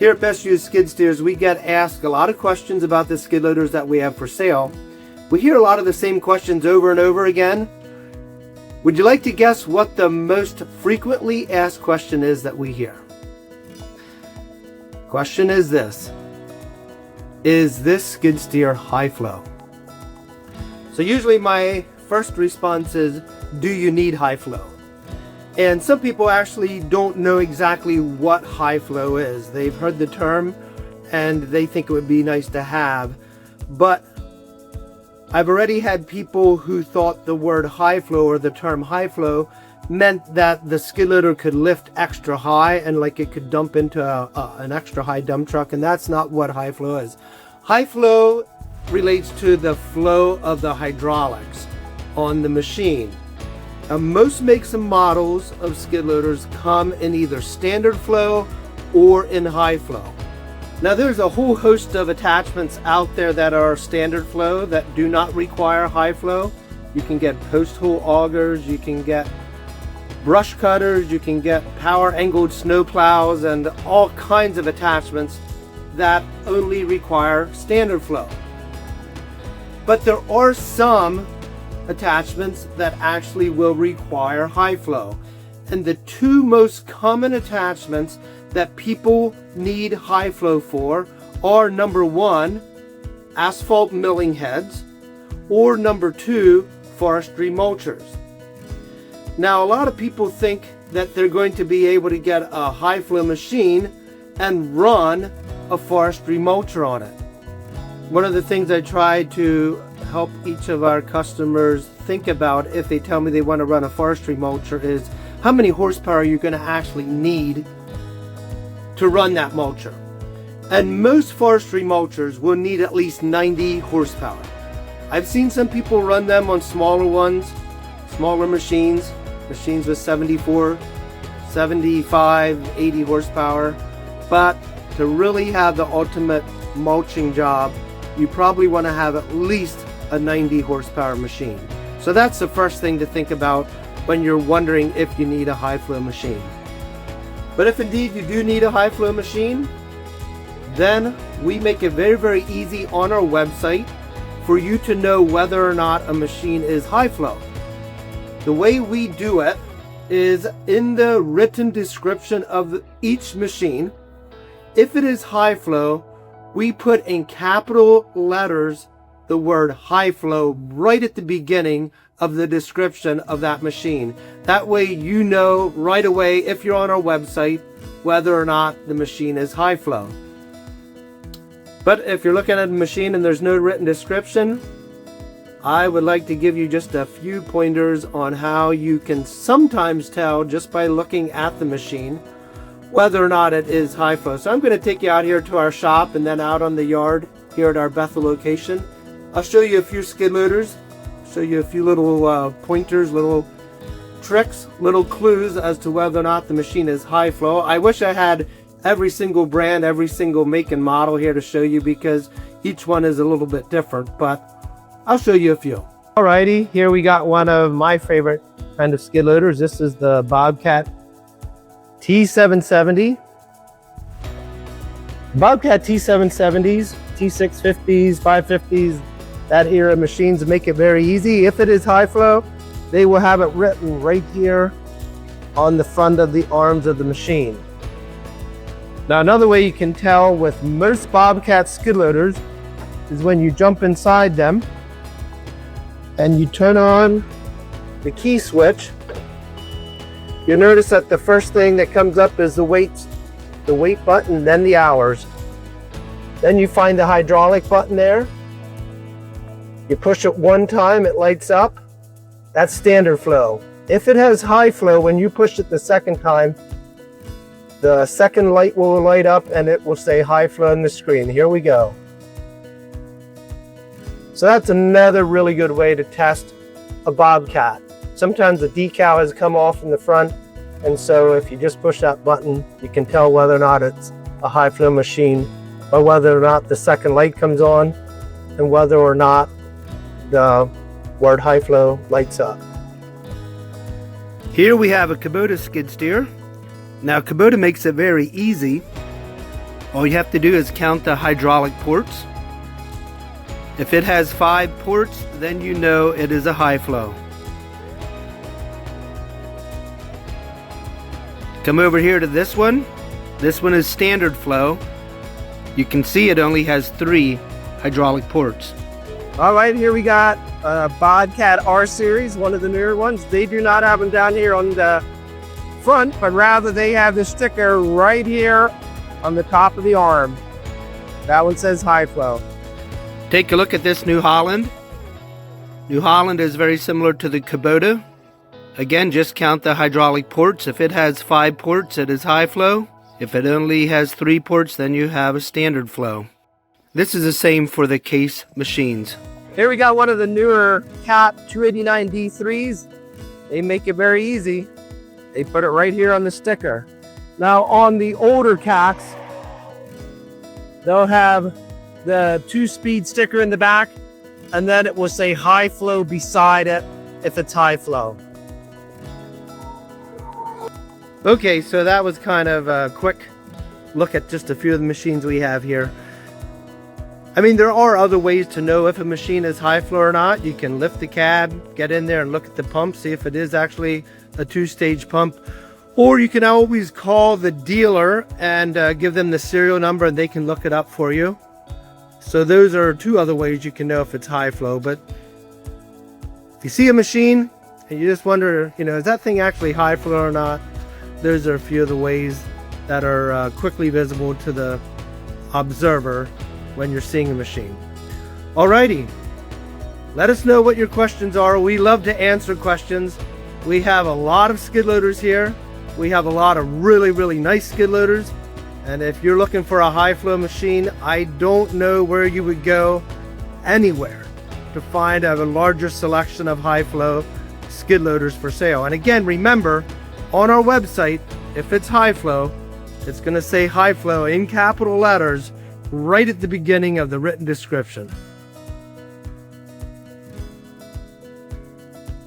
Here at Best Used Skid Steers, we get asked a lot of questions about the skid loaders that we have for sale. We hear a lot of the same questions over and over again. Would you like to guess what the most frequently asked question is that we hear? Question is this: is this skid steer high flow? So usually my first response is, do you need high flow? And some people actually don't know exactly what high flow is. They've heard the term and they think it would be nice to have, but I've already had people who thought the word high flow or the term high flow meant that the skid loader could lift extra high and like it could dump into an extra high dump truck, and that's not what high flow is. High flow relates to the flow of the hydraulics on the machine. Most makes and models of skid loaders come in either standard flow or in high flow. Now there's a whole host of attachments out there that are standard flow that do not require high flow. You can get post hole augers, you can get brush cutters, you can get power angled snow plows, and all kinds of attachments that only require standard flow. But there are some attachments that actually will require high flow. And the two most common attachments that people need high flow for are number one, asphalt milling heads, or number two, forestry mulchers. Now a lot of people think that they're going to be able to get a high flow machine and run a forestry mulcher on it. One of the things I try to help each of our customers think about if they tell me they want to run a forestry mulcher is how many horsepower you're going to actually need to run that mulcher. And most forestry mulchers will need at least 90 horsepower. I've seen some people run them on smaller ones, smaller machines with 74, 75, 80 horsepower. But to really have the ultimate mulching job, you probably want to have at least a 90 horsepower machine. So that's the first thing to think about when you're wondering if you need a high flow machine. But if indeed you do need a high flow machine, then we make it very, very easy on our website for you to know whether or not a machine is high flow. The way we do it is in the written description of each machine. If it is high flow, we put in capital letters the word high flow right at the beginning of the description of that machine. That way you know right away, if you're on our website, whether or not the machine is high flow. But if you're looking at a machine and there's no written description, I would like to give you just a few pointers on how you can sometimes tell just by looking at the machine whether or not it is high flow. So I'm going to take you out here to our shop and then out on the yard here at our Bethel location. I'll show you a few skid loaders, show you a few little pointers, little tricks, little clues as to whether or not the machine is high flow. I wish I had every single brand, every single make and model here to show you because each one is a little bit different, but I'll show you a few. Alrighty, here we got one of my favorite kind of skid loaders. This is the Bobcat T770. Bobcat T770s, T650s, 550s, that era machines make it very easy. If it is high flow, they will have it written right here on the front of the arms of the machine. Now another way you can tell with most Bobcat skid loaders is when you jump inside them and you turn on the key switch. You'll notice that the first thing that comes up is the weight button, then the hours. Then you find the hydraulic button there. You push it one time, it lights up. That's standard flow. If it has high flow, when you push it the second time, the second light will light up and it will say high flow on the screen. Here we go. So that's another really good way to test a Bobcat. Sometimes the decal has come off in the front, and so if you just push that button, you can tell whether or not it's a high flow machine, or whether or not the second light comes on, and whether or not the word high flow lights up. Here we have a Kubota skid steer. Now Kubota makes it very easy All you have to do is count the hydraulic ports. If it has 5 ports, then you know it is a high flow. Come over here to this one. This one is standard flow. You can see it only has 3 hydraulic ports. All right, here we got Bobcat R series, one of the newer ones. They do not have them down here on the front, but rather they have the sticker right here on the top of the arm. That one says high flow. Take a look at this New Holland. New Holland is very similar to the Kubota. Again, just count the hydraulic ports. If it has 5 ports, it is high flow. If it only has 3 ports, then you have a standard flow. This is the same for the case machines. Here we got one of the newer Cat 289 D3s. They make it very easy. They put it right here on the sticker. Now on the older cats, they'll have the 2-speed sticker in the back, and then it will say high flow beside it if it's high flow. Okay, so that was kind of a quick look at just a few of the machines we have here. I mean, there are other ways to know if a machine is high flow or not. You can lift the cab, get in there and look at the pump, see if it is actually a 2-stage pump. Or you can always call the dealer and give them the serial number and they can look it up for you. So those are 2 other ways you can know if it's high flow. But if you see a machine and you just wonder, is that thing actually high flow or not? Those are a few of the ways that are quickly visible to the observer when you're seeing a machine. Alrighty, let us know what your questions are. We love to answer questions. We have a lot of skid loaders here. We have a lot of really nice skid loaders. And if you're looking for a high flow machine, I don't know where you would go anywhere to find a larger selection of high flow skid loaders for sale. And again, remember, on our website, if it's high flow, it's going to say high flow in capital letters right at the beginning of the written description.